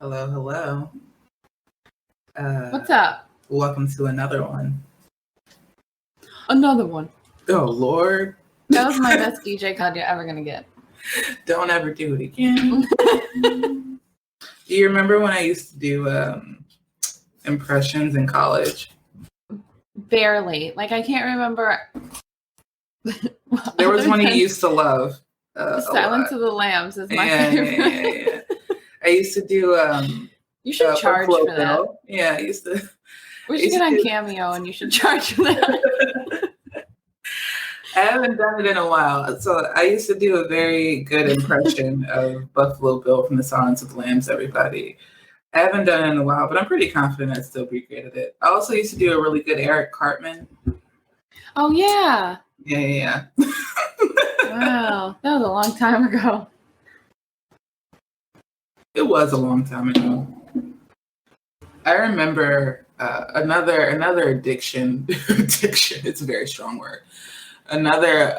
Hello, hello. What's up? Welcome to another one. Another one. Oh, Lord. That was my best DJ card you're ever going to get. Don't ever do it again. Do you remember when I used to do impressions in college? Barely. Like, I can't remember. There was one you used to love. Silence of the Lambs is my favorite. Yeah. I used to do... you should charge for that. Bill. Yeah, I used to... We should get on Cameo and you should charge for that. I haven't done it in a while. So I used to do a very good impression of Buffalo Bill from the Silence of the Lambs, everybody. I haven't done it in a while, but I'm pretty confident I'd still be great at it. I also used to do a really good Eric Cartman. Oh, yeah. Yeah. Wow. That was a long time ago. It was a long time ago. I remember another addiction. Addiction, it's a very strong word. Another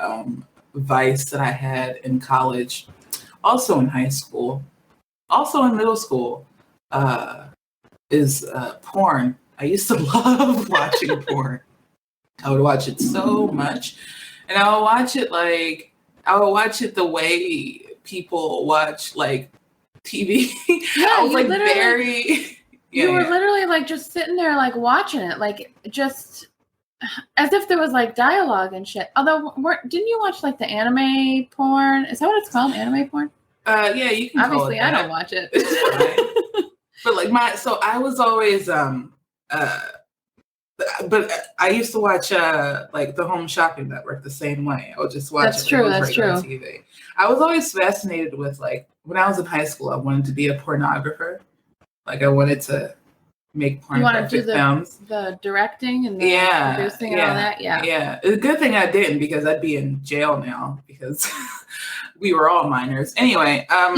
vice that I had in college, also in high school, also in middle school, is porn. I used to love watching porn. I would watch it so much. And I would watch it the way people watch like TV. Yeah, I was like very... You were literally like just sitting there like watching it, like just as if there was like dialogue and shit. Although, didn't you watch like the anime porn? Is that what it's called? Anime porn? Yeah, you can. Obviously, I don't watch it. But like I was always but I used to watch like the Home Shopping Network the same way. I would just watch That's true. TV. I was always fascinated with like when I was in high school, I wanted to be a pornographer. Like I wanted to make porn. You want to do films. The directing and the producing and all that? Yeah. It's a good thing I didn't because I'd be in jail now because we were all minors. Anyway. Well,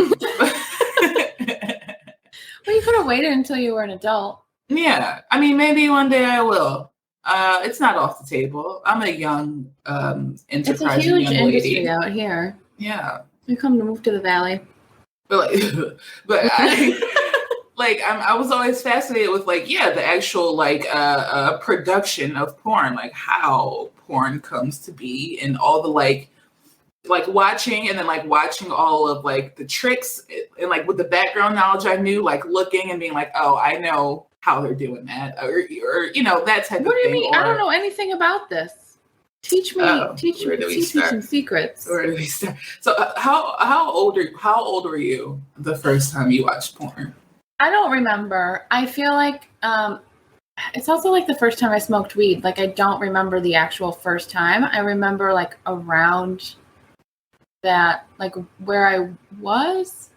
you could have waited until you were an adult. Yeah. I mean, maybe one day I will. It's not off the table. I'm a young, enterprising It's a huge young industry lady. out here. Yeah. You come to move to the valley. But I was always fascinated with the actual production of porn, like how porn comes to be and all the like watching and then watching all of the tricks and with the background knowledge I knew, looking and being oh, I know how they're doing that or that type of thing. What do you mean? I don't know anything about this. Teach me some secrets. Where do we start? So how old were you the first time you watched porn? I don't remember. I feel like it's also the first time I smoked weed. I don't remember the actual first time. I remember around that, where I was.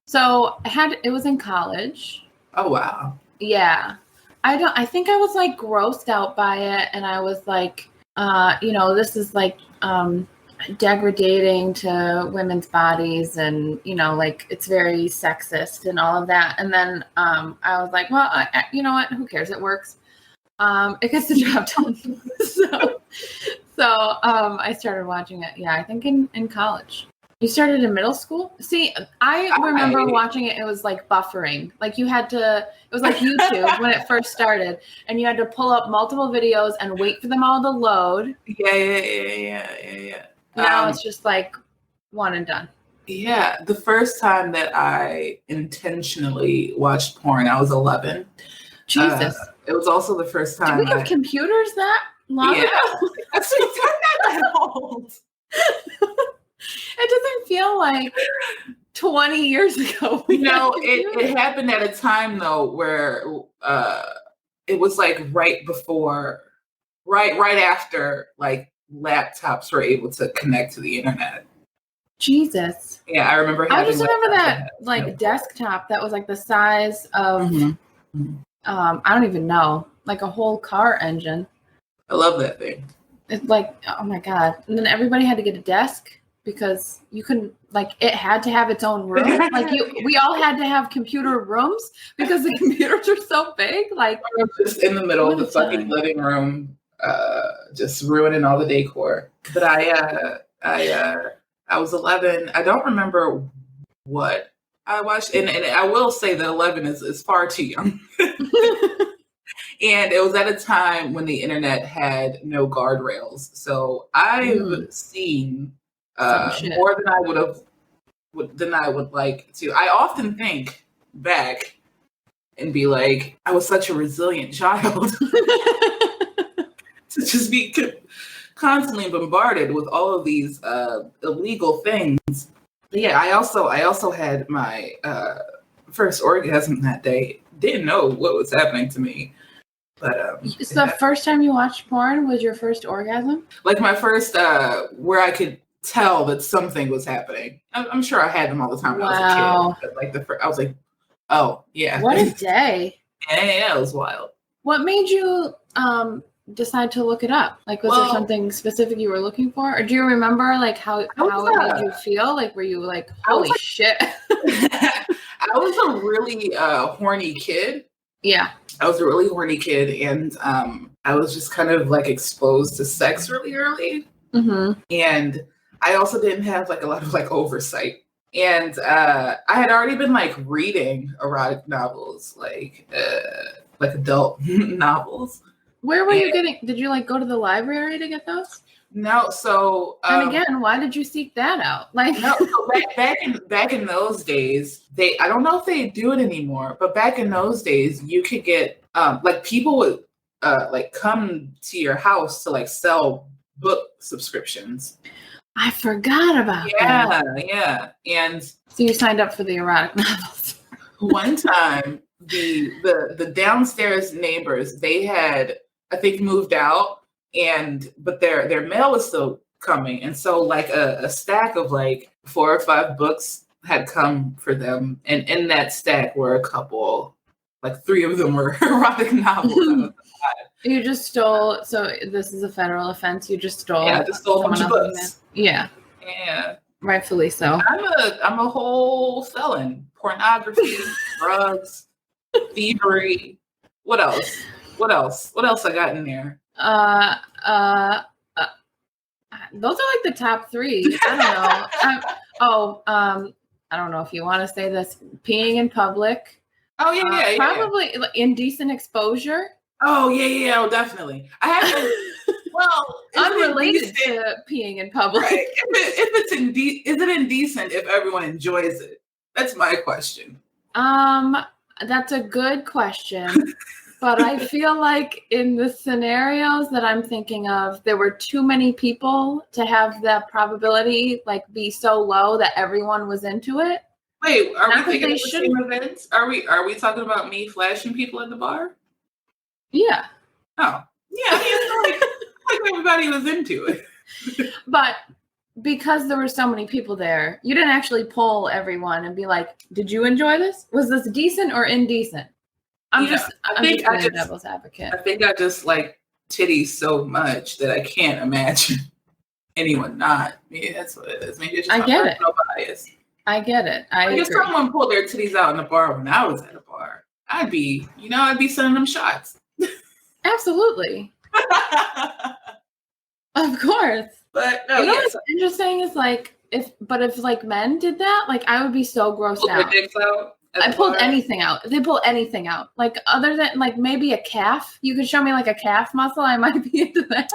So it was in college. Oh, wow. Yeah. I think I was grossed out by it. And I was this is degrading to women's bodies and it's very sexist and all of that, and then I was well, you know what, who cares, it works, it gets the job done. so I started watching it, I think in college. You started in middle school? See, I remember watching it. It was buffering. You had to, it was like YouTube when it first started, and you had to pull up multiple videos and wait for them all to load. Yeah. Now it's just one and done. Yeah. The first time that I intentionally watched porn, I was 11. Jesus. It was also the first time. Did we have computers that long ago? That's not that old. It doesn't feel like 20 years ago. It happened at a time though where it was right after laptops were able to connect to the internet. Jesus. Yeah, I remember. I just remember that desktop that was the size of I don't even know, a whole car engine. I love that thing. It's oh my God. And then everybody had to get a desk because you couldn't it had to have its own room. We all had to have computer rooms because the computers are so big. Just in the middle of the fucking living room, just ruining all the decor. But I was 11. I don't remember what I watched, and I will say that 11 is far too young. And it was at a time when the internet had no guardrails. So I've seen more than I would like to. I often think back and be like, I was such a resilient child to just be constantly bombarded with all of these illegal things. But yeah, I also had my first orgasm that day. Didn't know what was happening to me. But so the first time you watched porn was your first orgasm? Like my first where I could tell that something was happening. I'm sure I had them all the time when I was a kid. But like I was like, oh yeah. What a day. Yeah, it was wild. What made you decide to look it up? Like, was there something specific you were looking for? Or do you remember like how it made you feel? Like, were you like, holy shit? I was a really horny kid. Yeah. I was a really horny kid, and I was just kind of like exposed to sex really early. Mm-hmm. And I also didn't have like a lot of like oversight. And I had already been like reading erotic novels, like adult novels. Where were you getting? Did you like go to the library to get those? No, so and again, why did you seek that out? Like, no, so back in those days, I don't know if they do it anymore, but back in those days, you could get like people would like come to your house to like sell book subscriptions. I forgot about that. Yeah. And so you signed up for the erotic novels. One time, the downstairs neighbors, they had, I think, moved out. But their mail was still coming, and so like a stack of like 4 or 5 books had come for them, and in that stack were a couple, like 3 of them were erotic novels. You just stole. So this is a federal offense. You just stole. Yeah, I just stole a bunch of books. Yeah, rightfully so. I'm a whole felon. Pornography, drugs, thievery. What else? What else I got in there? Those are like the top 3. I don't know. I don't know if you want to say this. Peeing in public. Oh yeah. Probably indecent exposure. Oh yeah. Oh, definitely. I haven't. Well, unrelated to peeing in public. Right. If it's is it indecent if everyone enjoys it? That's my question. That's a good question. But I feel like in the scenarios that I'm thinking of, there were too many people to have that probability like be so low that everyone was into it. Wait, are we thinking of the same events? Are we talking about me flashing people at the bar? Yeah. Oh, yeah. I mean, like everybody was into it. But because there were so many people there, you didn't actually poll everyone and be like, "Did you enjoy this? Was this decent or indecent?" I'm just devil's advocate. I think I just like titties so much that I can't imagine anyone not. Maybe that's what it is. Maybe it's just I get it. No bias. I get it. I agree. If someone pulled their titties out in the bar when I was at a bar, I'd be sending them shots. Absolutely. Of course. But no, you know what's interesting is like if like men did that, like I would be so grossed out. Their dicks out. I pulled anything out. They pull anything out. Like other than like maybe a calf. You could show me like a calf muscle. I might be into that.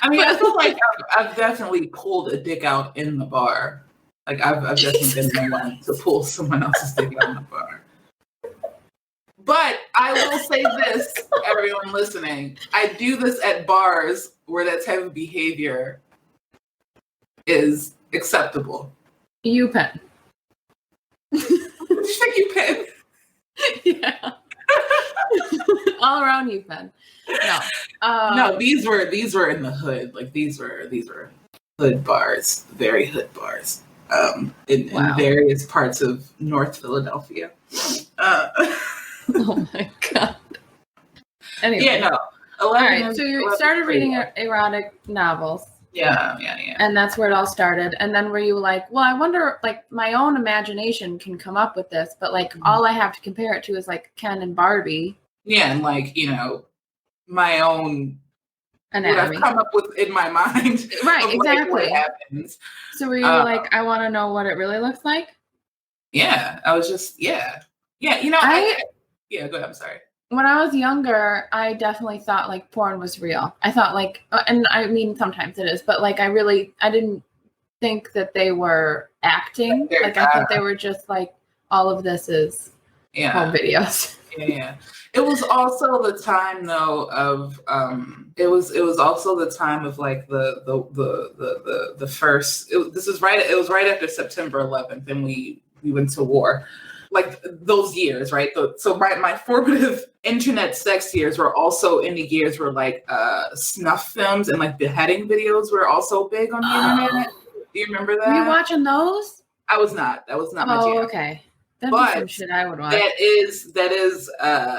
I mean, I feel like I've definitely pulled a dick out in the bar. Like I've definitely been the one to pull someone else's dick out in the bar. But I will say this, everyone listening, I do this at bars where that type of behavior is acceptable. UPenn. Did you think UPenn? Yeah. All around UPenn. No. No, these were in the hood. Like these were hood bars, very hood bars. In various parts of North Philadelphia. Oh my god. Anyway. Yeah, no. All right, so you started reading erotic novels. Yeah. And that's where it all started. And then were you like, well, I wonder, like, my own imagination can come up with this, but like all I have to compare it to is like Ken and Barbie. Yeah, and like, my own anatomy. What I've come up with in my mind. Right, exactly. Like what happens. So were you like, I want to know what it really looks like? Yeah, I was just, yeah. You know, yeah, go ahead. I'm sorry. When I was younger, I definitely thought like porn was real. I thought like, and I mean, sometimes it is, but like, I didn't think that they were acting. Like, I thought they were just like, all of this is home videos. Yeah. It was also the time though of it was also the time of like the first it was right after September 11th and we went to war. Like those years, right? So my formative internet sex years were also in the years where like snuff films and like beheading videos were also big on the internet. Do you remember that? Were you watching those? I was not. That was not my jam. Oh, okay. That'd be some shit I would watch. That is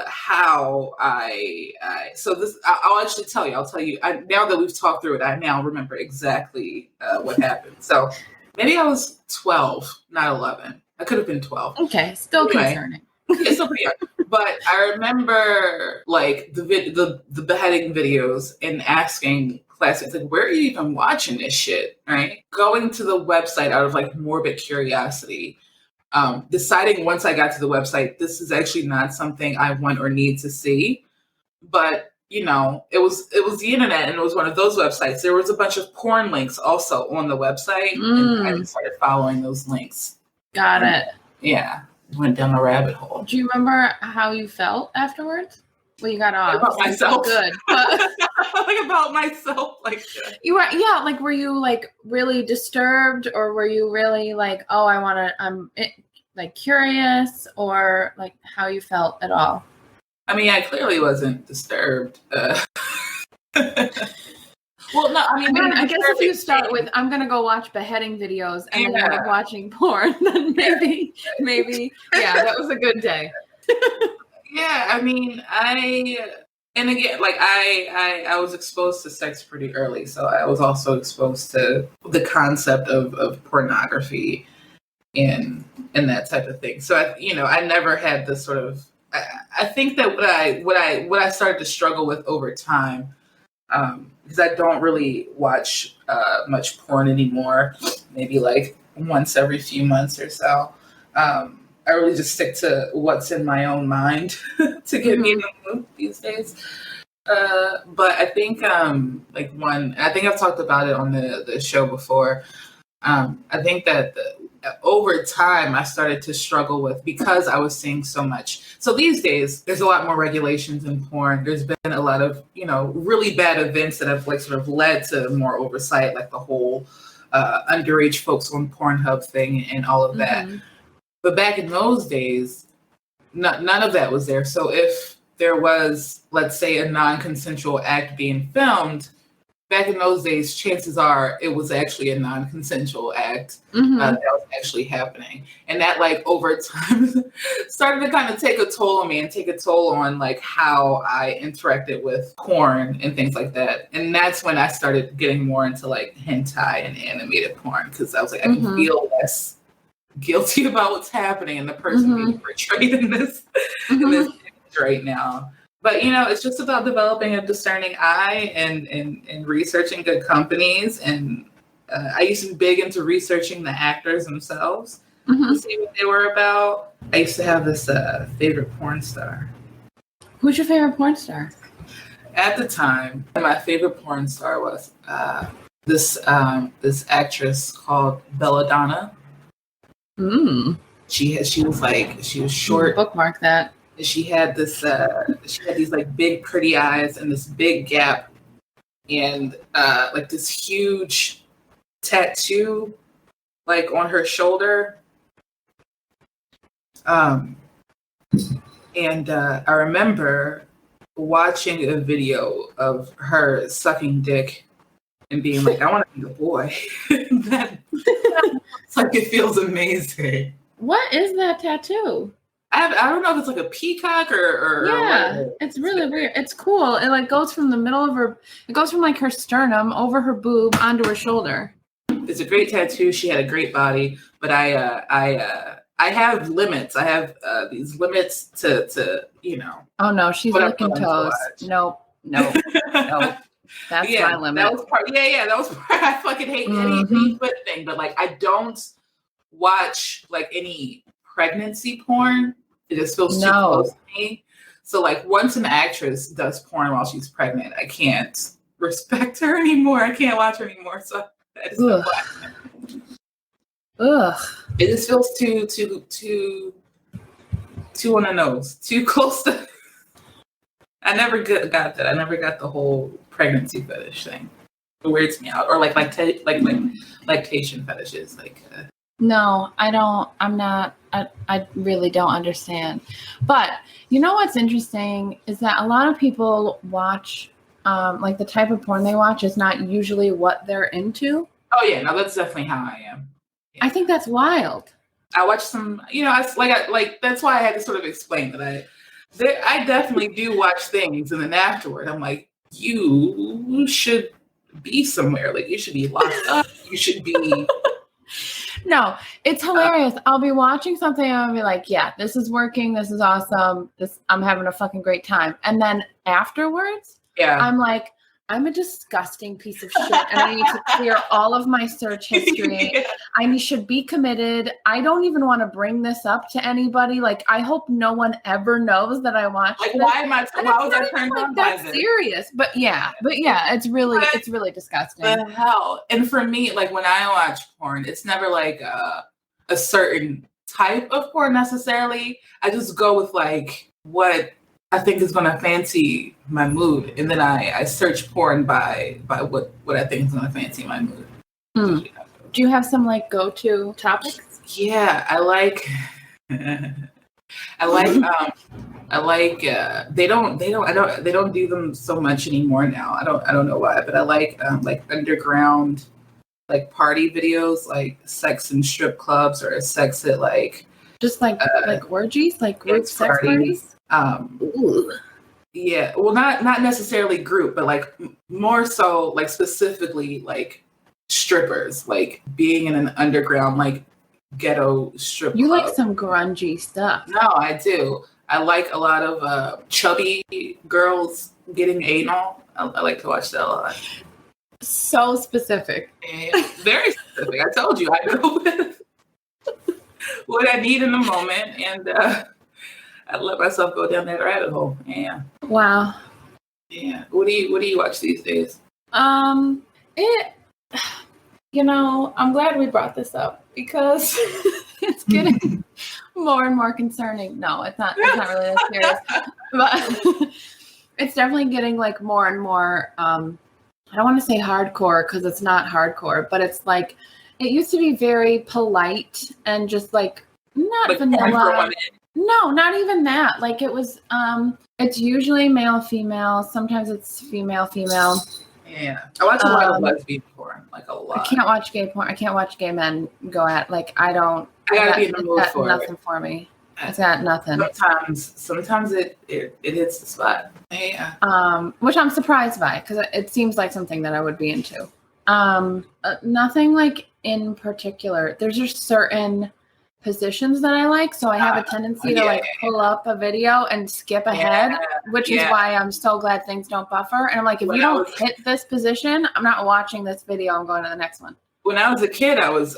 how I so this I'll actually tell you. I'll tell you now that we've talked through it. I now remember exactly what happened. So maybe I was 12, not 11. I could have been 12. Okay, still concerning. It's still pretty young. But I remember like the beheading videos and asking classmates like, where are you even watching this shit? Right? Going to the website out of like morbid curiosity. Deciding once I got to the website, this is actually not something I want or need to see. But you know, it was the internet, and it was one of those websites. There was a bunch of porn links also on the website, and I just started following those links. Got it. Yeah, went down the rabbit hole. Do you remember how you felt afterwards? Well, you got off. About myself. Good. But like about myself. Like you were, yeah. Like, were you like really disturbed, or were you really like, oh, I'm like curious, or like how you felt at all? I mean, I clearly wasn't disturbed. Well, no, I mean, I guess if you start with, I'm going to go watch beheading videos and then you're like watching porn, then maybe, yeah, that was a good day. Yeah, I mean, and again, like I was exposed to sex pretty early, so I was also exposed to the concept of pornography and that type of thing. So I never had this sort of. I think that what I started to struggle with over time. Because I don't really watch much porn anymore, maybe like once every few months or so. I really just stick to what's in my own mind to get me in the mood these days. But I think I think I've talked about it on the show before. I think that over time I started to struggle with, because I was seeing so much. So these days there's a lot more regulations in porn. There's been a lot of, really bad events that have like sort of led to more oversight, like the whole underage folks on Pornhub thing and all of that. But back in those days, none of that was there. So if there was, let's say, a non-consensual act being filmed, back in those days, chances are it was actually a non-consensual act that was actually happening. And that, like, over time started to kind of take a toll on me and take a toll on, like, how I interacted with porn and things like that. And that's when I started getting more into, like, hentai and animated porn, because I was like, I can feel less guilty about what's happening and the person being portrayed in this image right now. But, it's just about developing a discerning eye and researching good companies. And I used to be big into researching the actors themselves to see what they were about. I used to have this favorite porn star. Who's your favorite porn star? At the time, my favorite porn star was this actress called Belladonna. She was short. Bookmark that. She had these like big pretty eyes and this big gap and like this huge tattoo like on her shoulder. And I remember watching a video of her sucking dick and being like, I want to be a boy. It's like, it feels amazing. What is that tattoo? I don't know if it's like a peacock or yeah, it's really weird. It's cool. It like goes from the middle of her, it goes from like her sternum over her boob onto her shoulder. It's a great tattoo. She had a great body, but I have limits. I have these limits to. Oh no, she's licking toes. Nope. That's my limit. That was part. Yeah, that was part. I fucking hate any foot thing, but like I don't watch like any pregnancy porn. It just feels too close to me. So like once an actress does porn while she's pregnant, I can't respect her anymore. I can't watch her anymore. So I just don't watch it. Ugh. It just feels too on the nose, too close to. I never got that. I never got the whole pregnancy fetish thing. It weirds me out. Or like lactation fetishes. No, I don't. I'm not. I really don't understand. But you know what's interesting is that a lot of people watch, like the type of porn they watch is not usually what they're into. Oh yeah, no, that's definitely how I am. Yeah. I think that's wild. I watch some, that's why I had to sort of explain that I definitely do watch things, and then afterward, I'm like, you should be somewhere. Like you should be locked up. You should be. No, it's hilarious. I'll be watching something and I'll be like, yeah, this is working. This is awesome. I'm having a fucking great time. And then afterwards, I'm like, I'm a disgusting piece of shit and I need to clear all of my search history. Yeah. I should be committed. I don't even want to bring this up to anybody. Like, I hope no one ever knows that I watched this. Why was I turned on by this? That's serious. But yeah, it's really disgusting. The hell? And for me, like when I watch porn, it's never like a certain type of porn necessarily. I just go with like what I think is going to fancy my mood, and then I search porn by what I think is going to fancy my mood. Mm. Do you have some like go-to topics? Yeah, I like they don't do them so much anymore now. I don't know why, but I like underground like party videos, like sex and strip clubs or sex at like just like orgies, like group sex parties. Yeah, well, not necessarily group, but like more so like specifically like strippers, like being in an underground like ghetto strip club. You like some grungy stuff. No, I do. I like a lot of chubby girls getting anal. I like to watch that a lot. So specific. And very specific. I told you I go with what I need in the moment, and I let myself go down that rabbit hole. Yeah. Wow. Yeah. What do you watch these days? I'm glad we brought this up because it's getting more and more concerning. No, it's not really that serious. But it's definitely getting like more and more I don't want to say hardcore because it's not hardcore, but it's like it used to be very polite and just like not like vanilla. No, not even that. Like it was, it's usually male, female. Sometimes it's female. Yeah. I watch a lot of lesbian porn, like a lot. I can't watch gay porn. I can't watch gay men go at, like, I gotta be in the mood for nothing for me. It's got nothing. Sometimes it hits the spot. Yeah. Which I'm surprised by because it seems like something that I would be into. Nothing like in particular. There's just certain positions that I like, so I have a tendency to like pull up a video and skip ahead, which is why I'm so glad things don't buffer. And I'm like, if you don't hit this position, I'm not watching this video. I'm going to the next one. When I was a kid, I was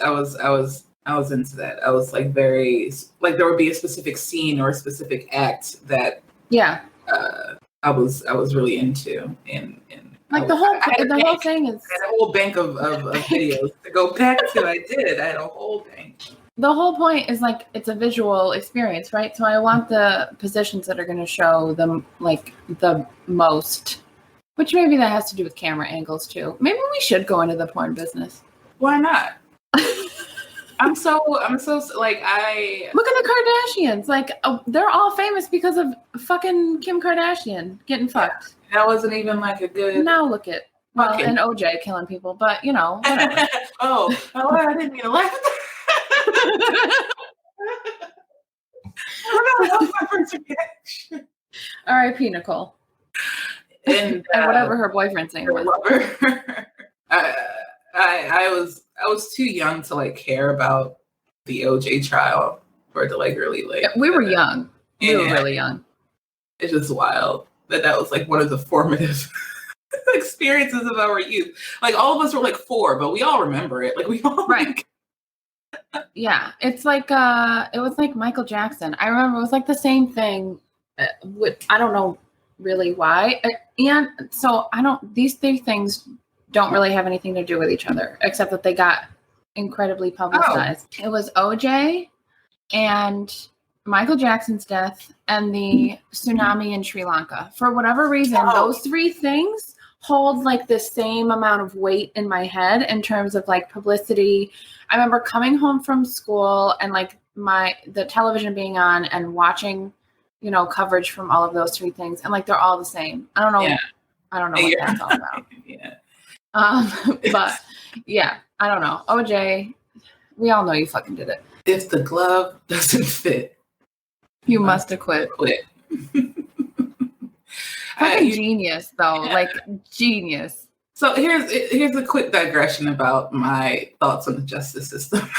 into that. I was like very like there would be a specific scene or a specific act that I was really into, and like the whole thing is I had a whole bank of videos to go back to. I had a whole bank. The whole point is like it's a visual experience, right? So I want the positions that are going to show them like the most, which maybe that has to do with camera angles too. Maybe we should go into the porn business. Why not? I'm so like I look at the Kardashians. Like they're all famous because of fucking Kim Kardashian getting fucked. That wasn't even like a good. Now look at and OJ killing people, but you know. Whatever. I didn't mean to laugh. R.I.P. Nicole. And whatever her boyfriend's name was. I was too young to like care about the OJ trial for it to like really like. We were young. We were really young. It's just wild that was like one of the formative experiences of our youth. Like all of us were like 4, but we all remember it. Like we all right. Yeah, it's like it was like Michael Jackson. I remember it was like the same thing. I don't know really why, and so I don't. These three things don't really have anything to do with each other, except that they got incredibly publicized. It was OJ and Michael Jackson's death and the tsunami in Sri Lanka. For whatever reason, those three things hold like the same amount of weight in my head in terms of like publicity. I remember coming home from school and like the television being on and watching, coverage from all of those three things, and like they're all the same. I don't know. Yeah. I don't know what that's all about. Yeah. But yeah, I don't know. OJ, we all know you fucking did it. If the glove doesn't fit, you must have quit. Fucking genius, though. Yeah. Like genius. So here's a quick digression about my thoughts on the justice system.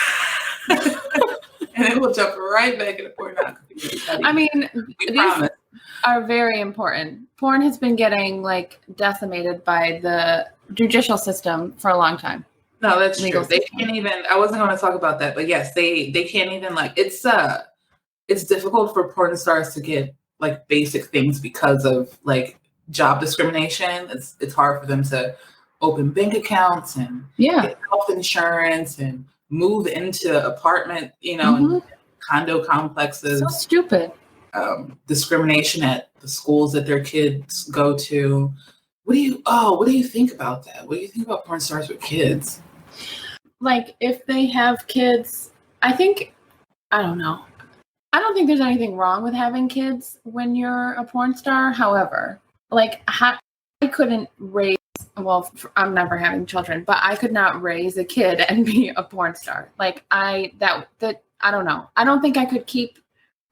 And then we'll jump right back into pornography. I mean, these are very important. Porn has been getting like decimated by the judicial system for a long time. No, that's legal. They can't even. I wasn't going to talk about that, but yes, they can't even like. It's difficult for porn stars to get like basic things because of like job discrimination. It's hard for them to open bank accounts and get health insurance and move into apartment, and condo complexes. So stupid. Discrimination at the schools that their kids go to. What do you think about that? What do you think about porn stars with kids? Like if they have kids, I don't know. I don't think there's anything wrong with having kids when you're a porn star. However, like I couldn't raise, I'm never having children, but I could not raise a kid and be a porn star. Like I don't know. I don't think I could keep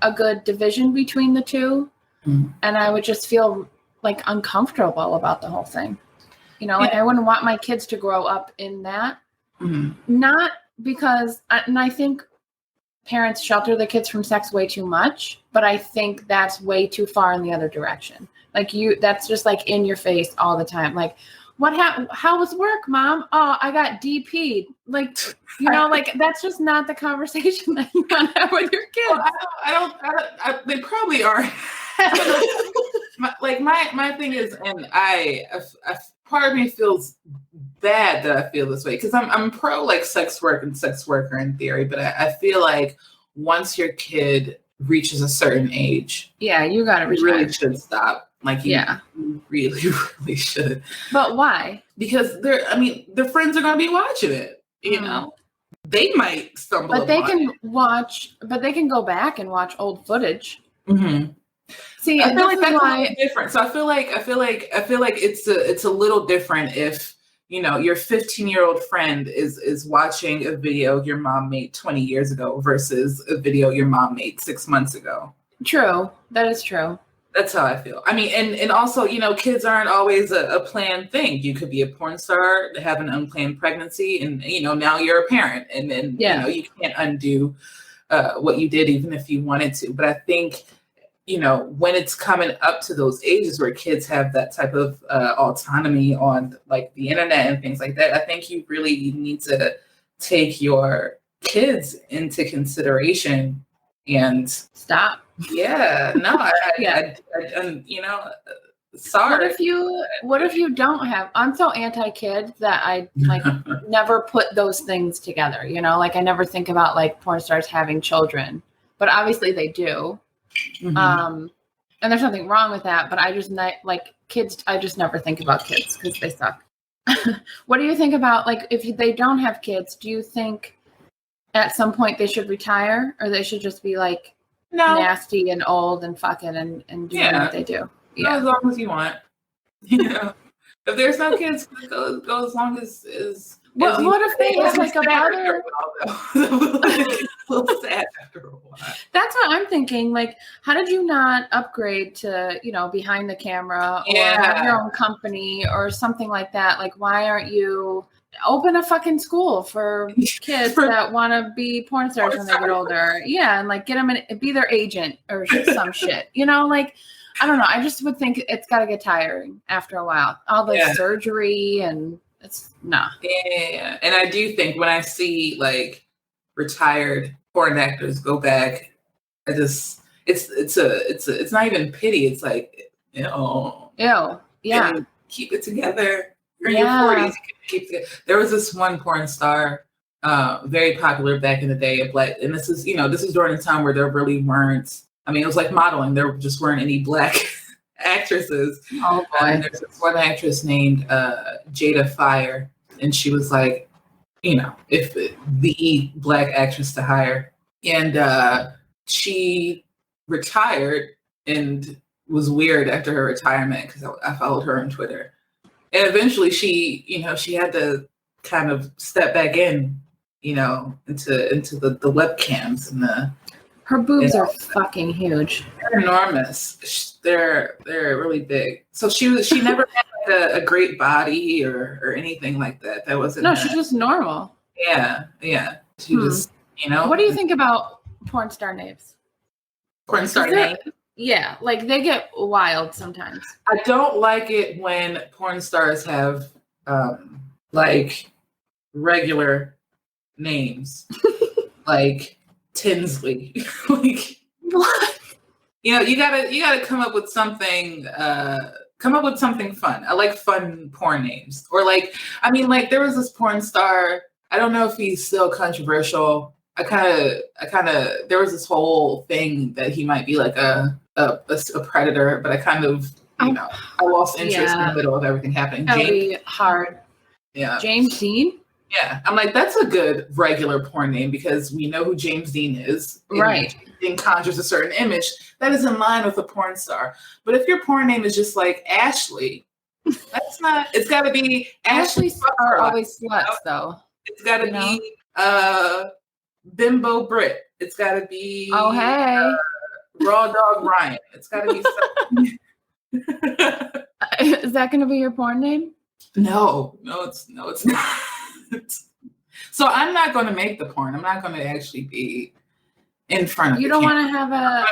a good division between the two. Mm-hmm. And I would just feel like uncomfortable about the whole thing. Like I wouldn't want my kids to grow up in that. Mm-hmm. Not because, and I think parents shelter their kids from sex way too much, but I think that's way too far in the other direction. Like that's just like in your face all the time. Like, what happened? How was work, Mom? Oh, I got DP'd. Like, like that's just not the conversation that you want to have with your kids. Well, I don't they probably are. my thing is, and I part of me feels bad that I feel this way because I'm pro like sex work and sex worker in theory, but I feel like once your kid reaches a certain age, you gotta retire. Really should stop. Like you really, really should. But why? Because their friends are gonna be watching it. They might stumble. But they can watch. But they can go back and watch old footage. Mm-hmm. See, I feel like that's why different. So I feel like it's a little different if your 15-year-old friend is watching a video your mom made 20 years ago versus a video your mom made 6 months ago. True, that is true. That's how I feel. I mean, and also, kids aren't always a planned thing. You could be a porn star, have an unplanned pregnancy, and now you're a parent, and then you can't undo what you did, even if you wanted to. But I think when it's coming up to those ages where kids have that type of autonomy on like the internet and things like that, I think you really need to take your kids into consideration and stop. Yeah, no, sorry. What if you don't have? I'm so anti-kid that I like never put those things together. Like I never think about like porn stars having children, but obviously they do. Mm-hmm. And there's nothing wrong with that, but I just like kids. I just never think about kids because they suck. What do you think about like if they don't have kids? Do you think at some point they should retire, or they should just be like nasty and old and fucking and doing what they do? Yeah, as long as you want. If there's no kids, go as long as what if they have like a brother? A little sad after a while. That's what I'm thinking. Like, how did you not upgrade to, behind the camera or have your own company or something like that? Like, why aren't you open a fucking school for kids that want to be porn stars when they get older? Yeah, and like get them be their agent or some shit. Like, I don't know. I just would think it's got to get tiring after a while. All the surgery and it's nah. Yeah, and I do think when I see like retired porn actors go back. It's not even pity. It's like, Yeah. Keep it together. You're in your 40s. You can keep it together. There was this one porn star, very popular back in the day, and this is during a time where there really weren't. I mean, it was like modeling. There just weren't any black actresses. Oh boy. And there's this one actress named Jada Fire, and she was like, if the black actress to hire, and she retired and was weird after her retirement because I followed her on Twitter, and eventually she had to kind of step back in, into the webcams and her boobs are fucking huge. They're enormous. They're really big. So she never had like a great body or anything like that. That wasn't. No, she's just normal. Yeah. She just What do you think about porn star names? Porn star names. Yeah, like they get wild sometimes. I don't like it when porn stars have like regular names, like Tinsley. Like what? You gotta come up with something. Come up with something fun. I like fun porn names. Or there was this porn star. I don't know if he's still controversial. I kind of there was this whole thing that he might be like a predator, but I kind of I lost interest in the middle of everything happening. That would be hard. Yeah. James Dean? Yeah. I'm like, that's a good regular porn name because we know who James Dean is. Right. It conjures a certain image that is in line with a porn star. But if your porn name is just like Ashley, that's not, it's got to be Ashley. Ashleys are always sluts, though. It's got to be Bimbo Britt. It's got to be Raw Dog Ryan. It's got to be something. Is that going to be your porn name? No, it's not. So I'm not going to make the porn. I'm not going to actually be in front of. You don't want to have a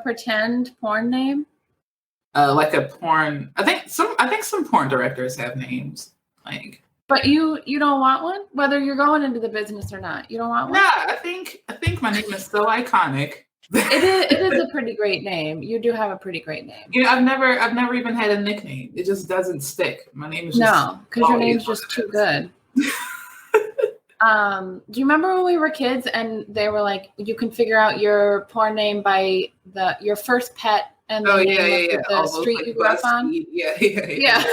pretend porn name? Like a porn. I think some porn directors have names. Like. But you don't want one, whether you're going into the business or not. You don't want one. Yeah, I think my name is so iconic. It is a pretty great name. You do have a pretty great name. I've never even had a nickname. It just doesn't stick. My name is just because your name's just too good. Do you remember when we were kids and they were like, you can figure out your porn name by your first pet and the name of the street you grew up on? Yeah.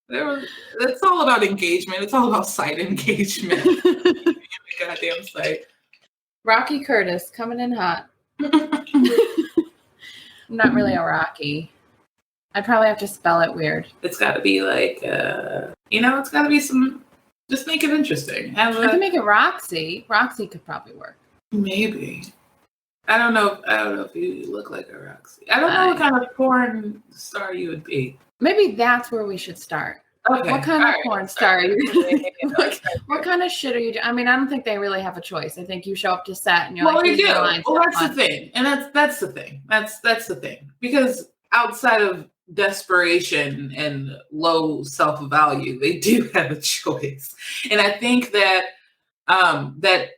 It's all about engagement. It's all about site engagement. The goddamn site. Rocky Curtis coming in hot. I'm not really a Rocky. I'd probably have to spell it weird. It's got to be like, it's got to be some. Just make it interesting. I can make it Roxy. Roxy could probably work. Maybe. I don't know if you look like a Roxy. I don't know what kind of porn star you would be. Maybe that's where we should start. Okay. What kind of porn star are you? What kind of shit are you doing? I mean, I don't think they really have a choice. I think you show up to set and you're like, you do. Well, that's the thing. And that's the thing. That's the thing. Because outside of desperation and low self-value, they do have a choice. And I think that that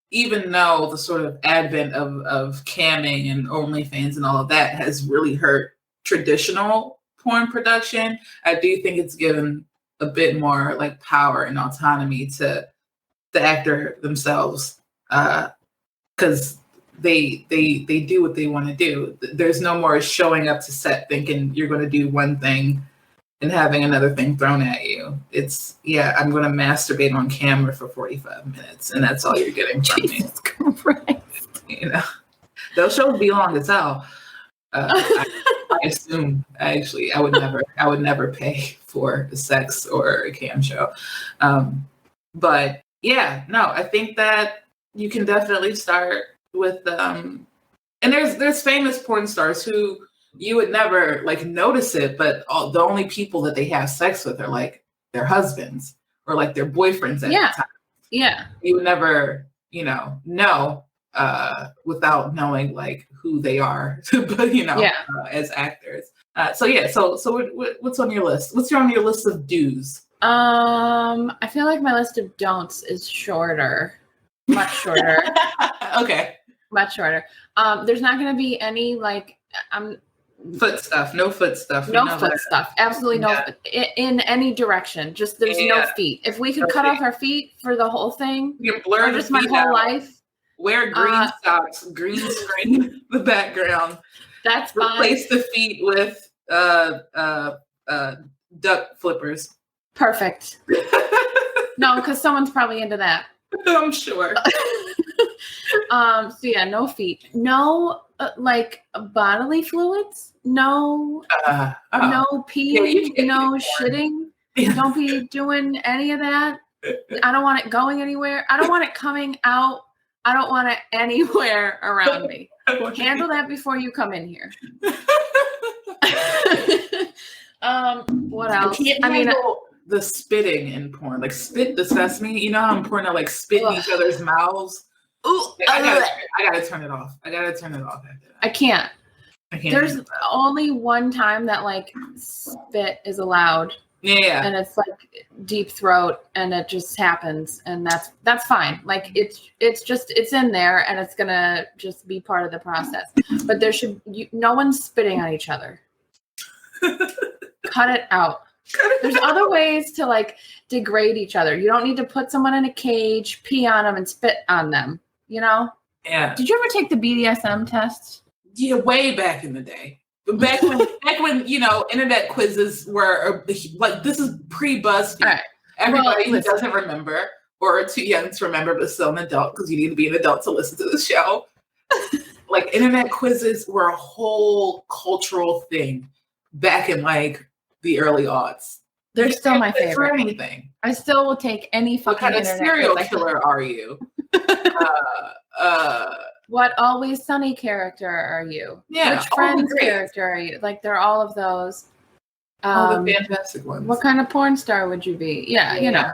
even though the sort of advent of camming and OnlyFans and all of that has really hurt traditional porn production, I do think it's given a bit more like power and autonomy to the actor themselves, because they do what they want to do. There's no more showing up to set thinking you're going to do one thing and having another thing thrown at you. It's, I'm going to masturbate on camera for 45 minutes and that's all you're getting from me. Jesus Christ. Those shows be long as hell. I assume I would never pay for sex or a cam show. But I think that you can definitely start with and there's famous porn stars who you would never like notice it, but the only people that they have sex with are like their husbands or like their boyfriends at the time. Yeah. You would never, know without knowing like who they are, but as actors. So what's on your list? What's on your list of do's? I feel like my list of don'ts is shorter. much shorter. Okay. Much shorter. There's not going to be any like foot stuff. No foot stuff. No foot stuff. Absolutely no in any direction. Just there's no feet. If we could cut off our feet for the whole thing, you can blur just my whole life. Wear green socks, green screen the background. That's fine. Replace the feet with duck flippers. Perfect. No, because someone's probably into that. I'm sure. So yeah, no feet. No like bodily fluids. No no peeing, no shitting. Don't be doing any of that. I don't want it going anywhere. I don't want it coming out. I don't want it anywhere around me. Handle that before you come in here. What else? I mean, the spitting in porn, like spit disgusts me. You know how in porn they like spit in each other's mouths. Ooh, I gotta turn it off. I gotta turn it off after that. I can't. There's only one time that like spit is allowed. Yeah. And it's like deep throat and it just happens and that's fine. Like it's in there and it's gonna just be part of the process. But there should no one's spitting on each other. Cut it out. There's other ways to like degrade each other. You don't need to put someone in a cage, pee on them and spit on them, you know? Yeah. Did you ever take the BDSM test? Yeah, way back in the day. Back when internet quizzes were like, this is pre-BuzzFeed. Right. Everybody who doesn't remember or are too young to remember, but still an adult because you need to be an adult to listen to the show. Like internet quizzes were a whole cultural thing back in like the early aughts. They're still my favorite. For anything. I still will take any fucking internet. What kind of serial killer are you? What Always Sunny character are you? Yeah. Which Friends character are you? Like they're all of those. All the fantastic ones. What kind of porn star would you be? Yeah. You know.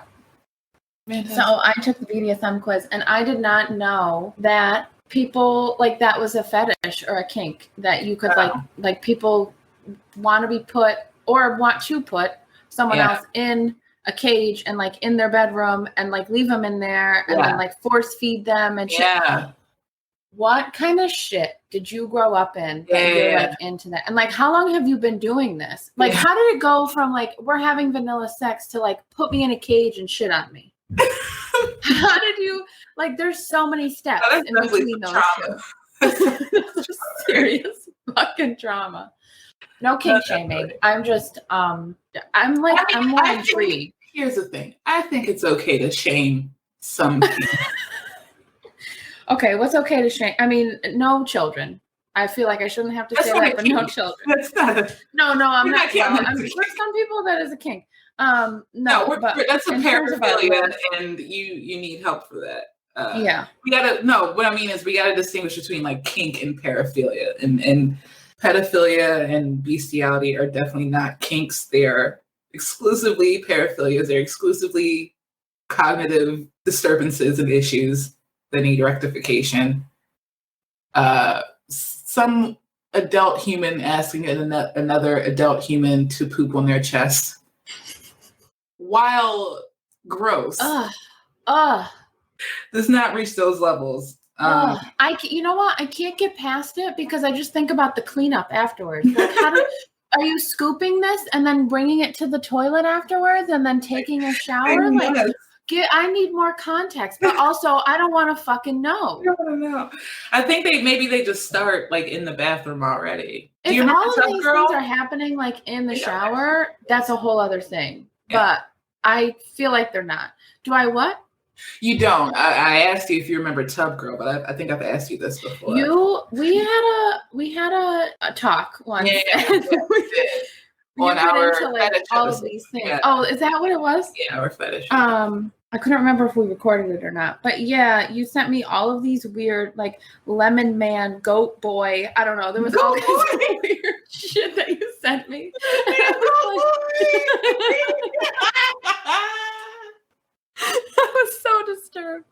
Fantastic. So I took the BDSM quiz and I did not know that people like that was a fetish or a kink that you could like people want to be put or want to put someone else in a cage and like in their bedroom and like leave them in there and then like force feed them and shit. Yeah. What kind of shit did you grow up in that you're like into that? And like, how long have you been doing this? Like, how did it go from like, we're having vanilla sex to like, put me in a cage and shit on me? How did you, like, there's so many steps in between those two. It's just serious fucking trauma. No kink shaming. I'm just, I'm more intrigued. Here's the thing. I think it's okay to shame some people. Okay, what's okay to shame? I mean, no children. I feel like I shouldn't have to say that, but no children. That's not no, I'm not. For some people, that is a kink. No, but that's a paraphilia, and you need help for that. We gotta. No, what I mean is we gotta distinguish between like kink and paraphilia, and pedophilia and bestiality are definitely not kinks. They are exclusively paraphilias. They're exclusively cognitive disturbances and issues that need rectification. Some adult human asking another adult human to poop on their chest, while gross, does not reach those levels. You know what? I can't get past it because I just think about the cleanup afterwards. Like, are you scooping this and then bringing it to the toilet afterwards and then taking a shower? Like, I need more context, but also I don't want to fucking know. I don't know. I think they just start like in the bathroom already. If all of these things are happening like in the shower, that's a whole other thing. Yeah. But I feel like they're not. Do I what? You don't. I asked you if you remember Tub Girl, but I think I've asked you this before. We had a talk once. Yeah, we did. On our into, like, all of these things. Yeah. Oh, is that what it was? Yeah, our fetish. I couldn't remember if we recorded it or not, but yeah, you sent me all of these weird, like lemon man, goat boy. I don't know. There was all kinds of weird shit that you sent me. I was so disturbed.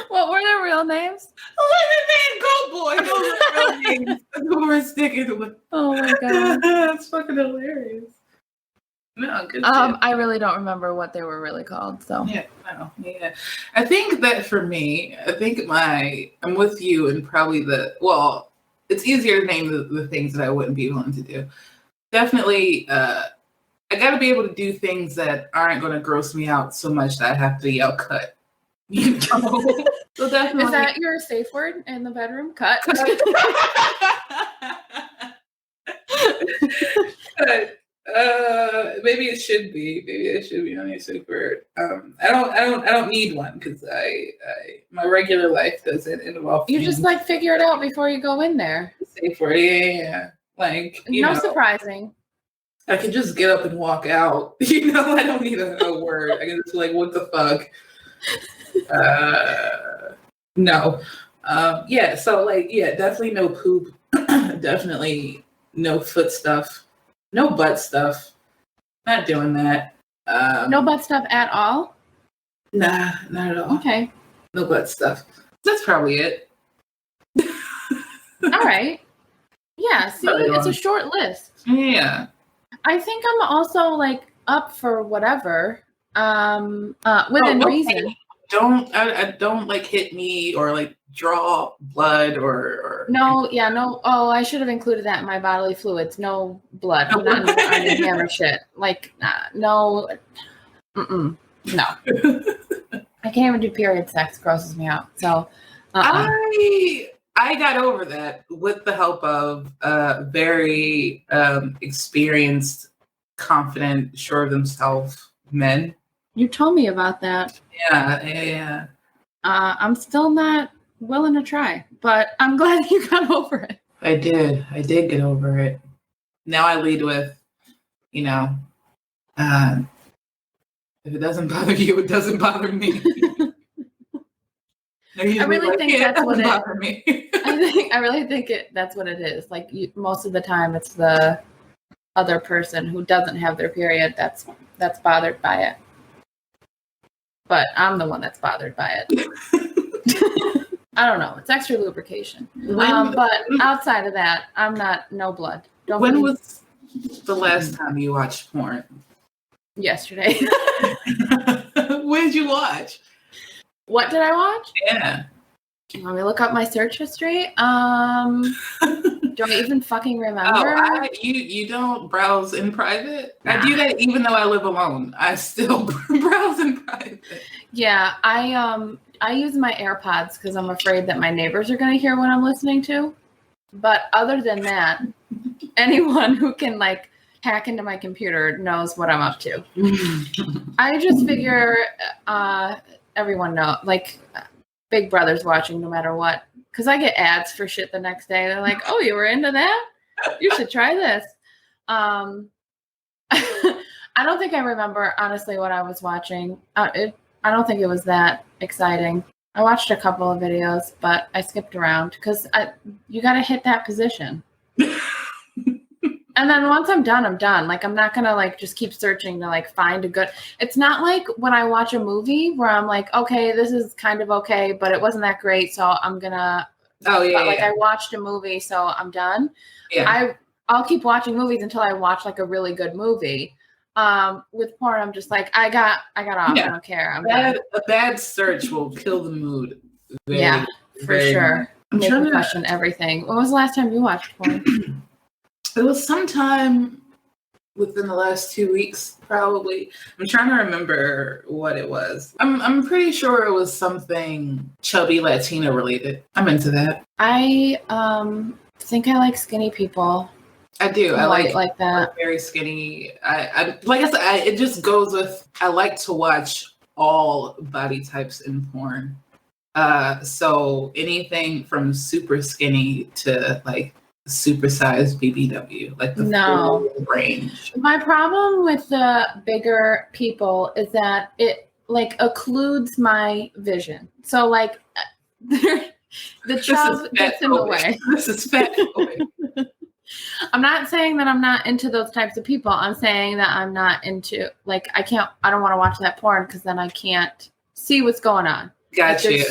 What were their real names? Lemon man, goat boy. Those are real names. That's what we're sticking with. Oh my god, that's fucking hilarious. No, good. I really don't remember what they were really called. So yeah, no, yeah. I think that for me, I'm with you and probably it's easier to name the things that I wouldn't be willing to do. Definitely, I got to be able to do things that aren't going to gross me out so much that I have to yell cut. You know? So definitely. Is that your safe word in the bedroom? Cut. Maybe it should be. Maybe it should be on your safe word. I don't need one because my regular life doesn't involve. You just like figure it out before you go in there. Safe word, yeah. Like no surprising. I can just get up and walk out. You know, I don't need a word. I can just be like, what the fuck? No. Yeah. So definitely no poop. Definitely no foot stuff. No butt stuff. Not doing that. No butt stuff at all? Nah, not at all. Okay. No butt stuff. That's probably it. All right. Yeah, see, it's a short list. Yeah. I think I'm also like up for whatever. Within reason. Don't like hit me or like draw blood or no. Oh, I should have included that in my bodily fluids. No blood. I'm not into the hammer shit. Like no. No. I can't even do period sex. Grosses me out. So I got over that with the help of very experienced, confident, sure of themselves men. You told me about that. Yeah. I'm still not willing to try, but I'm glad you got over it. I did get over it. Now I lead with, if it doesn't bother you, it doesn't bother me. I really think that's what I really think that's what it is. Like most of the time, it's the other person who doesn't have their period that's bothered by it. But I'm the one that's bothered by it. I don't know. It's extra lubrication. But outside of that, I'm not. No blood. When was the last time you watched porn? Yesterday. What did you watch? What did I watch? Yeah. Let me look up my search history. Do I even fucking remember? Oh, you don't browse in private? Nah. I do that even though I live alone. I still browse in private. Yeah, I use my AirPods because I'm afraid that my neighbors are going to hear what I'm listening to. But other than that, anyone who can like hack into my computer knows what I'm up to. I just figure everyone knows, like Big Brother's watching no matter what. Because I get ads for shit the next day. They're like, oh, you were into that? You should try this. I don't think I remember, honestly, what I was watching. I don't think it was that exciting. I watched a couple of videos, but I skipped around because you got to hit that position. And then once I'm done, I'm done. Like, I'm not going to, like, just keep searching to, like, find a good... It's not like when I watch a movie where I'm like, okay, this is kind of okay, but it wasn't that great, so I'm going to... Oh, yeah, Like, I watched a movie, so I'm done. Yeah. I'll keep watching movies until I watch, like, a really good movie. With porn, I'm just like, I got off. Yeah. I don't care. A bad search will kill the mood. For sure. Make me question everything. When was the last time you watched porn? It was sometime within the last 2 weeks, probably. I'm trying to remember what it was. I'm pretty sure it was something chubby Latina related. I'm into that. I think I like skinny people. I do. I like that. Very skinny. I like I said, it just goes with. I like to watch all body types in porn. So anything from super skinny to like supersized BBW, like the full range. My problem with the bigger people is that it like occludes my vision. So like the chub gets in the way. This is fat. I'm not saying that I'm not into those types of people. I'm saying that I'm not into like I don't want to watch that porn because then I can't see what's going on. Gotcha.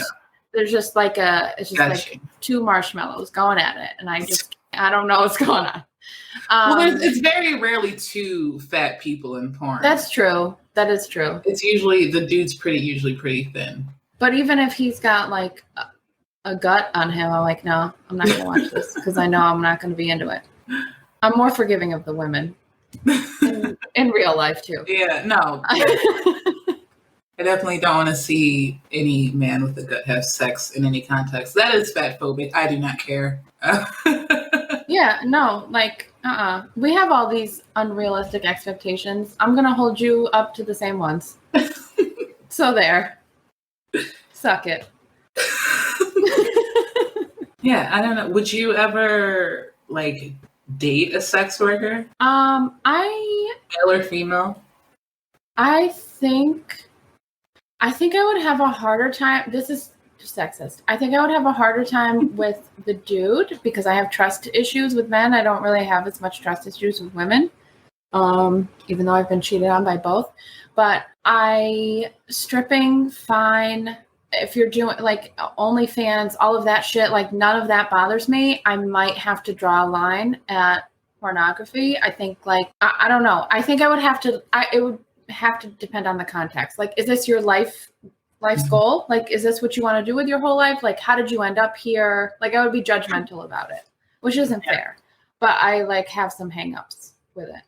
There's just like like two marshmallows going at it, and I don't know what's going on. It's very rarely two fat people in porn. That's true. That is true. It's usually the dude's usually pretty thin. But even if he's got like a gut on him, I'm like, no, I'm not gonna watch this because I know I'm not gonna be into it. I'm more forgiving of the women in real life too. Yeah, no. I definitely don't want to see any man with a gut have sex in any context. That is fat phobic. I do not care. Yeah, no, like, we have all these unrealistic expectations. I'm going to hold you up to the same ones. So there. Suck it. Yeah, I don't know. Would you ever, like, date a sex worker? Male or female? I think I would have a harder time. This is sexist. I think I would have a harder time with the dude because I have trust issues with men. I don't really have as much trust issues with women, even though I've been cheated on by both. But stripping, fine. If you're doing like OnlyFans, all of that shit, like none of that bothers me. I might have to draw a line at pornography. I think like, I don't know. I think I would have to, it would have to depend on the context. Like, is this your life's goal? Like, is this what you want to do with your whole life? Like, how did you end up here? Like, I would be judgmental about it, which isn't fair. But I like have some hangups with it.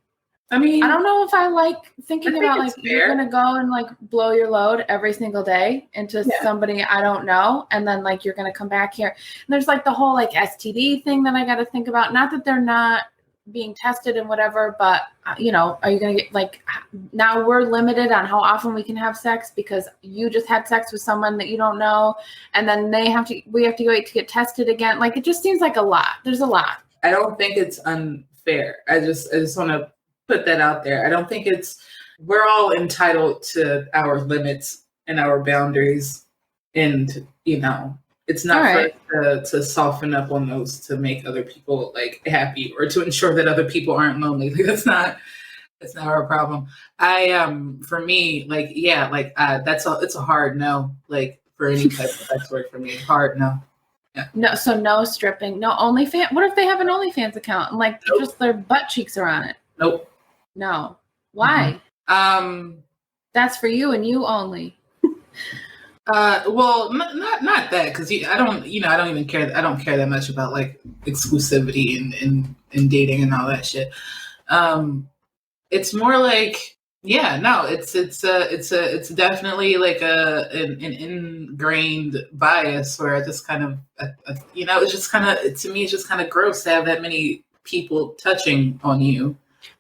I mean, I don't know if I like thinking about like you're gonna go and like blow your load every single day into somebody I don't know, and then like you're gonna come back here. And there's like the whole like STD thing that I got to think about. Not that they're not being tested and whatever, but you know, are you gonna get like now we're limited on how often we can have sex because you just had sex with someone that you don't know, and then we have to wait to get tested again. Like it just seems like a lot. There's a lot. I don't think it's unfair. I just want to put that out there. I don't think we're all entitled to our limits and our boundaries, and you know, it's not for us to soften up on those to make other people like happy or to ensure that other people aren't lonely. Like that's not our problem. For me, like it's a hard no. Like for any type of sex work for me, hard no. Yeah. No, so no stripping, no OnlyFans. What if they have an OnlyFans account and like just their butt cheeks are on it? Nope. No. Why? That's for you and you only. Well, not that because I don't even care. I don't care that much about like exclusivity and dating and all that shit. It's more like it's definitely like an ingrained bias where I just kind of it's just kind of to me it's just kind of gross to have that many people touching on you.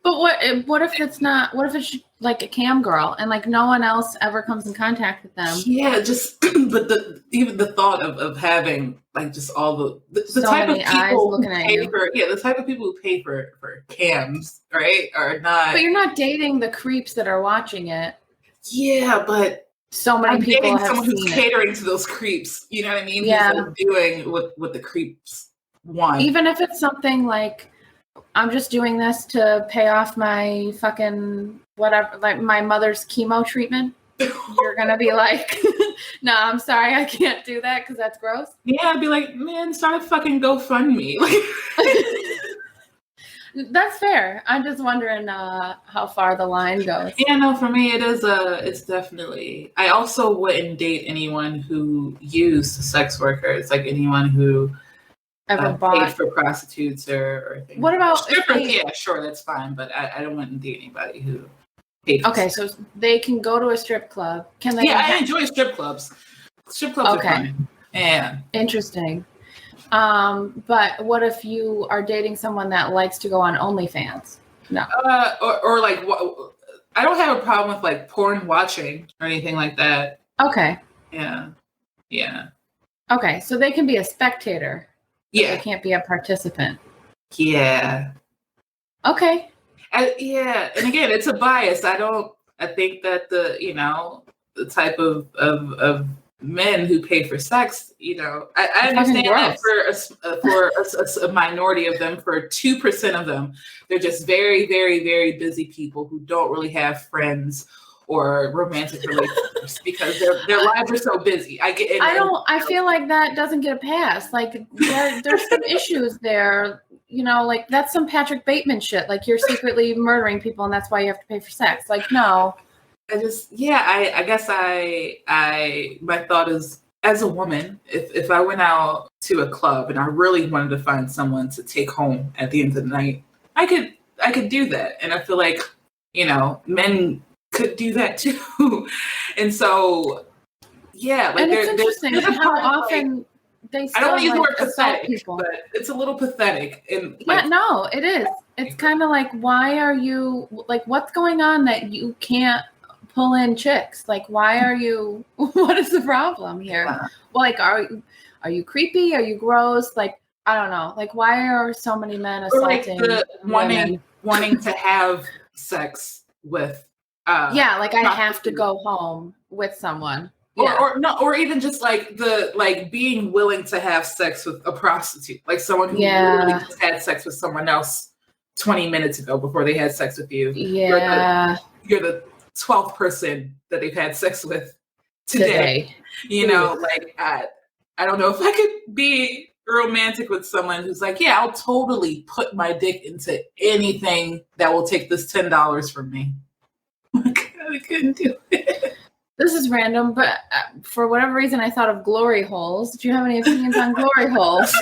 But what if it's not? What if it's like a cam girl and like no one else ever comes in contact with them? Yeah, just but even the thought of having like just all the so type of people who pay for the type of people who pay for cams, right? Are not. But you're not dating the creeps that are watching it. Yeah, but so many people have someone who's seen catering to those creeps. You know what I mean? Yeah, who's like doing what the creeps want. Even if it's something like, I'm just doing this to pay off my fucking whatever, like my mother's chemo treatment. You're going to be like, no, I'm sorry. I can't do that because that's gross. Yeah, I'd be like, man, start a fucking GoFundMe. That's fair. I'm just wondering how far the line goes. Yeah, no, for me, it's definitely, I also wouldn't date anyone who used sex workers, like anyone who ever paid for prostitutes or things. What about strippers? Yeah, sure, that's fine, but I don't want to date anybody who paid for sex. So they can go to a strip club. Can they? Yeah, I enjoy strip clubs. Strip clubs are fun. Yeah. Interesting. But what if you are dating someone that likes to go on OnlyFans? No. Or like, I don't have a problem with like porn watching or anything like that. Okay. Yeah. Yeah. Okay, so they can be a spectator. Yeah. They can't be a participant. Yeah. Okay. Yeah. And again, it's a bias. I think that the type of men who pay for sex, I understand that for a minority of them, for 2% of them, they're just very, very, very busy people who don't really have friends or romantic relationships because their lives are so busy. I feel like that doesn't get a pass. Like there's some issues there. you know, like that's some Patrick Bateman shit. Like you're secretly murdering people and that's why you have to pay for sex. Like, no. I guess my thought is, as a woman, if I went out to a club and I really wanted to find someone to take home at the end of the night, I could do that. And I feel like, you know, men could do that too. And so, yeah, like and it's interesting how often they still, I don't want to use the like, word pathetic, people. But it's a little pathetic. And yeah, no, it is. It's kind of like, why are you, like, what's going on that you can't pull in chicks? Like, why are you, what is the problem here? Yeah. Well, like, are you creepy? Are you gross? Like, I don't know. Like, why are so many men assaulting women? wanting to have sex with yeah, like I have to go home with someone. Yeah. Or even just like being willing to have sex with a prostitute, like someone who literally just had sex with someone else 20 minutes ago before they had sex with you. Yeah, you're the 12th person that they've had sex with today. You know, like I don't know if I could be romantic with someone who's like, yeah, I'll totally put my dick into anything that will take this $10 from me. I couldn't do it. This is random, but for whatever reason, I thought of glory holes. Do you have any opinions on glory holes?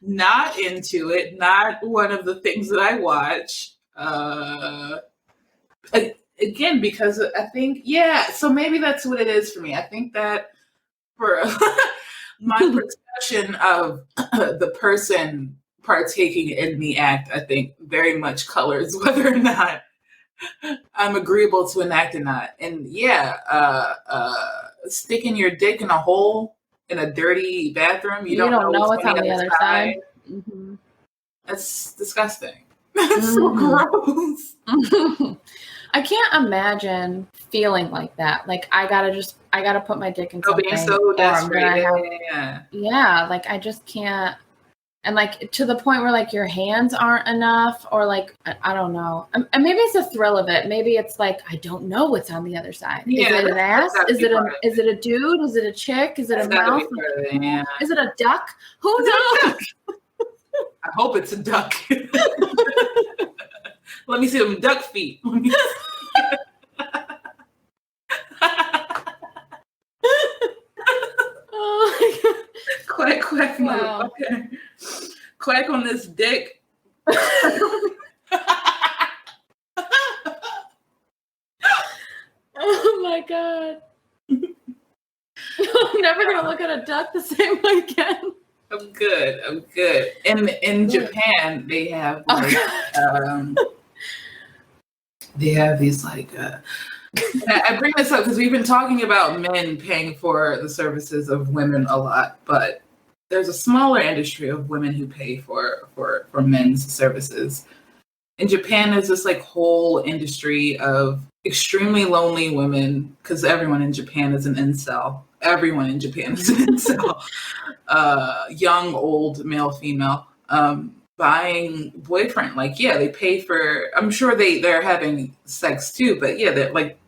Not into it. Not one of the things that I watch. Again, because I think, yeah, so maybe that's what it is for me. I think that for my perception of the person partaking in the act, I think very much colors whether or not I'm agreeable to an act or not. And yeah, sticking your dick in a hole in a dirty bathroom, you don't know what's on the other side. Mm-hmm. That's disgusting. That's so gross. I can't imagine feeling like that. Like I gotta put my dick in something. Being so desperate. Yeah, like I just can't. And like to the point where like your hands aren't enough, or like I don't know. And maybe it's the thrill of it. Maybe it's like I don't know what's on the other side. Yeah, is it an ass? Is it a dude? Is it a chick? Is it a mouth? Yeah. Is it a duck? Who knows? I hope it's a duck. Let me see them duck feet. Oh my God. Quack, quack, wow. Okay. Quack on this dick. Oh my God. I'm never going to look at a duck the same way again. I'm good. In Japan, they have like, they have these like, I bring this up because we've been talking about men paying for the services of women a lot, but there's a smaller industry of women who pay for men's services. In Japan, there's this like whole industry of extremely lonely women, because everyone in Japan is an incel. Everyone in Japan is an incel. Young, old, male, female, buying boyfriend. Like, yeah, they pay for, I'm sure they're having sex too, but yeah, they're like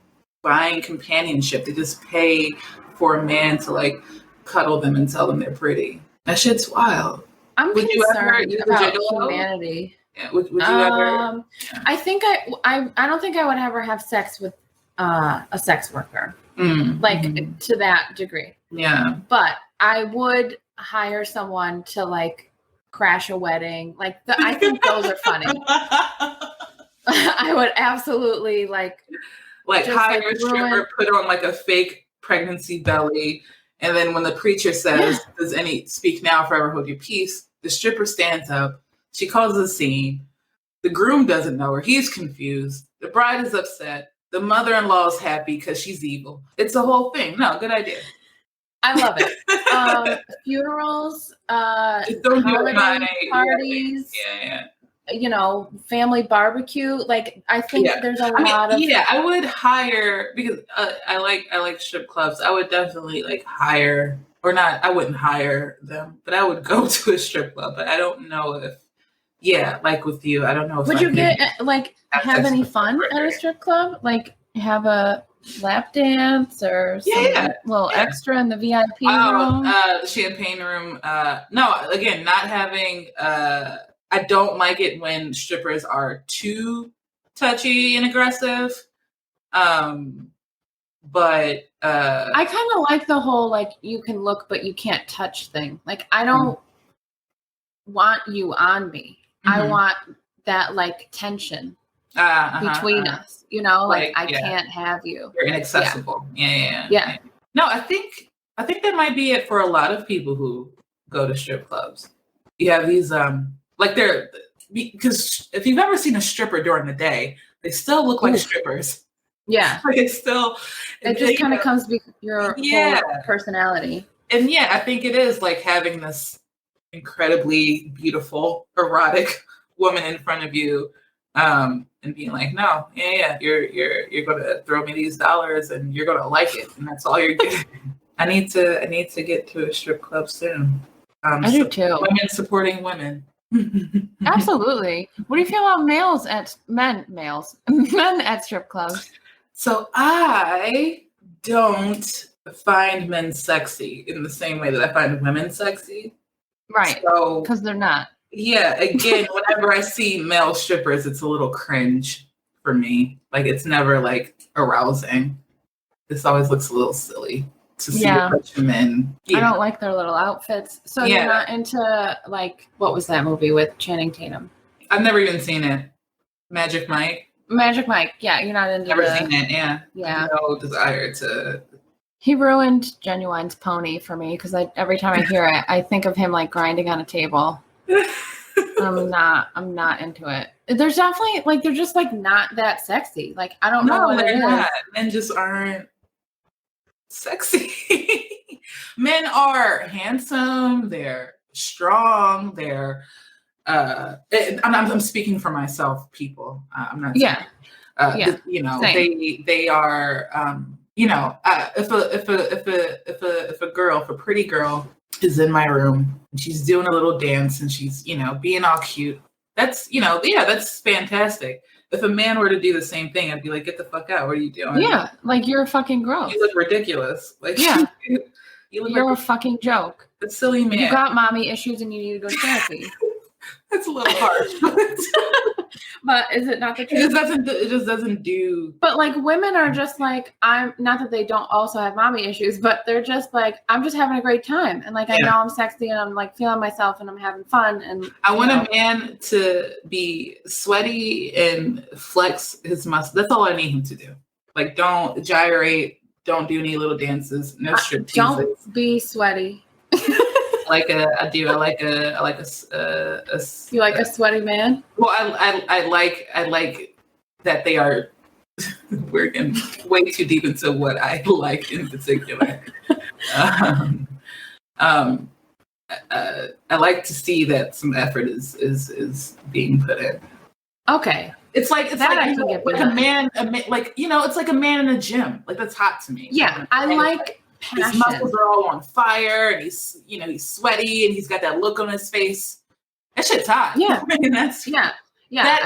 buying companionship. They just pay for a man to like cuddle them and tell them they're pretty. That shit's wild. I'm concerned about humanity. Yeah, would you ever? I think I don't think I would ever have sex with a sex worker, to that degree. Yeah, but I would hire someone to like crash a wedding. Like I think those are funny. I would absolutely like hire a stripper, put on like a fake pregnancy belly, and then when the preacher says, "Does any speak now, forever hold your peace?" the stripper stands up. She calls a scene. The groom doesn't know her. He's confused. The bride is upset. The mother-in-law is happy because she's evil. It's a whole thing. No, good idea. I love it. Funerals, holiday parties. Yeah. Family barbecue. Like, I think there's a lot of. Yeah, I would hire, because I like strip clubs. I would definitely like hire, or not. I wouldn't hire them, but I would go to a strip club. But I don't know if. Yeah, like with you, I don't know if would you get have any fun at a strip club? Like have a lap dance or some little extra in the VIP room? The champagne room. No, again, not having. I don't like it when strippers are too touchy and aggressive. But I kind of like the whole like you can look but you can't touch thing. Like I don't want you on me. I want that like tension between us. You know, like I can't have you. You're inaccessible. Yeah. No, I think that might be it for a lot of people who go to strip clubs. You have these like they're because if you've ever seen a stripper during the day, they still look like strippers. Yeah. Like it's still it just kind of comes with your whole personality. And I think it is like having this incredibly beautiful, erotic woman in front of you, and being like, no, you're gonna throw me these dollars and you're gonna like it, and that's all you're getting. I need to get to a strip club soon. I do too. Women supporting women. Absolutely. What do you feel about men at strip clubs? So I don't find men sexy in the same way that I find women sexy. Right. So, because they're not. Yeah. Again, whenever I see male strippers, it's a little cringe for me. Like it's never like arousing. This always looks a little silly to see a bunch of men. I don't like their little outfits. So you're not into like, what was that movie with Channing Tatum? I've never even seen it. Magic Mike. Yeah, you're not into Never seen it, yeah. No desire to. He ruined Genuine's pony for me because every time I hear it, I think of him like grinding on a table. I'm not into it. There's definitely like they're just like not that sexy. Like I don't know what it is. Men just aren't sexy. Men are handsome. They're strong. They're. I'm speaking for myself, people. I'm not. Saying, you know, same. They are. You know, if a pretty girl is in my room and she's doing a little dance and she's being all cute, that's that's fantastic. If a man were to do the same thing, I'd be like, get the fuck out. What are you doing? Yeah, like you're fucking gross. You look ridiculous. Like you're a fucking joke. A silly man. You got mommy issues and you need to go to therapy. That's a little harsh. But is it not the truth? It just doesn't do. But like women are just like, I'm not that they don't also have mommy issues, but they're just like, I'm just having a great time. And like, I know I'm sexy and I'm like feeling myself and I'm having fun. And I want a man to be sweaty and flex his muscles. That's all I need him to do. Like, don't gyrate. Don't do any little dances. No strip teases. Don't be sweaty. I like a You like a sweaty man? Well, I like that they are. We're getting way too deep into what I like in particular. I like to see that some effort is being put in. Okay. It's like a man, like it's like a man in a gym. Like that's hot to me. Yeah, I like. Passion. His muscles are all on fire, and he's sweaty, and he's got that look on his face. That shit's hot. Yeah, I mean, that's I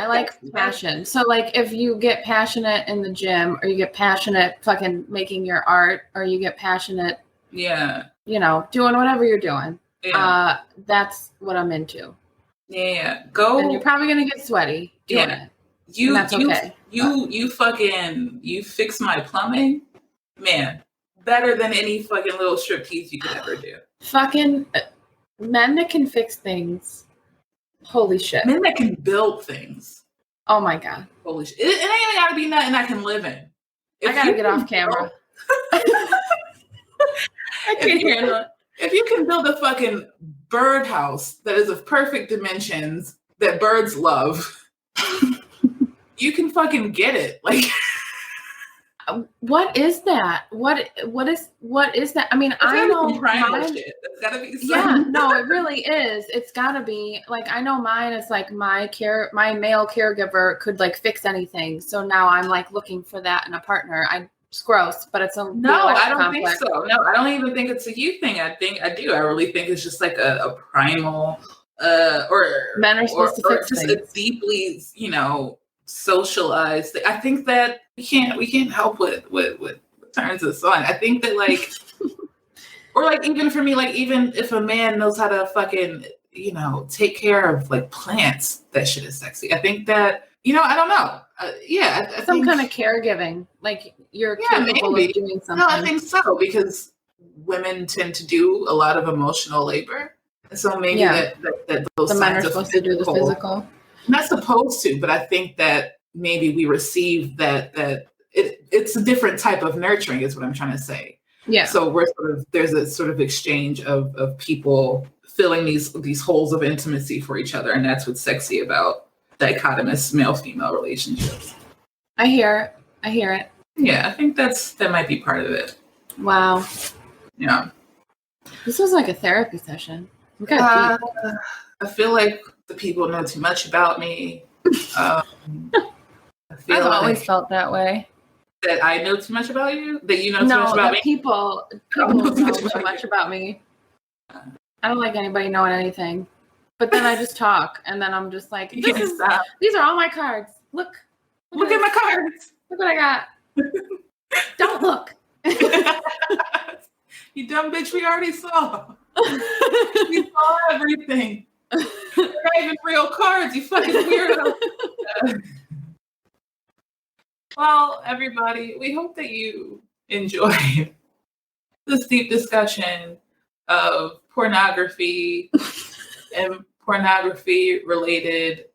like passion. So, like, if you get passionate in the gym, or you get passionate fucking making your art, or you get passionate, doing whatever you're doing. Yeah. That's what I'm into. Yeah, go. And you're probably gonna get sweaty doing it. That's okay. You fix my plumbing, man. Better than any fucking little striptease you could ever do. Fucking men that can fix things. Holy shit. Men that can build things. Oh my God. Holy shit. It ain't even gotta be nothing I can live in. I gotta get off camera. I can't handle it. If you can build a fucking birdhouse that is of perfect dimensions that birds love, you can fucking get it. Like what is that? What is that? I mean, I know mine. Shit. That's gotta be something. Yeah, no, it really is. It's gotta be like I know mine is like my male caregiver could like fix anything. So now I'm like looking for that in a partner. It's gross, but it's a no. I don't think so. No, I don't even think it's a you thing. I really think it's just like a primal or men are supposed to fix just things. A deeply socialized. I think that we can't help what turns us on. I think that like, or like even for me, like even if a man knows how to fucking, you know, take care of like plants, that shit is sexy. I think that, you know, I don't know. I Some think, kind of caregiving, like you're yeah, capable maybe. of doing something. No, I think so, because women tend to do a lot of emotional labor. So maybe Yeah. that those The men are signs of supposed to do the physical. not supposed to, but I think that maybe we receive that it's a different type of nurturing is what I'm trying to say. Yeah. So we're there's a sort of exchange of people filling these holes of intimacy for each other, and that's what's sexy about dichotomous male-female relationships. I hear it. Yeah, I think that might be part of it. Wow. Yeah. This was like a therapy session. We got deep. I feel like the people know too much about me. I feel I've always like felt that way. that I know too much about you. That you know too much about me. People know too much about me. I don't like anybody knowing anything. But then I just talk, and then I'm just like, these are all my cards. Look at my cards. Look what I got. Don't look. You dumb bitch, we already saw. We saw everything. They're not even real cards, you fucking weirdo. Well, everybody, we hope that you enjoyed this deep discussion of pornography and pornography-related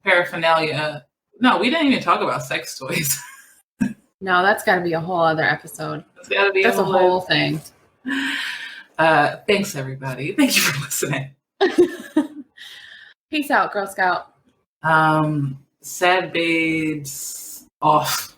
paraphernalia. No, we didn't even talk about sex toys. No, that's got to be a whole other episode. That's a whole thing. Thanks, everybody. Thank you for listening. Peace out, Girl Scout. Sad babes off.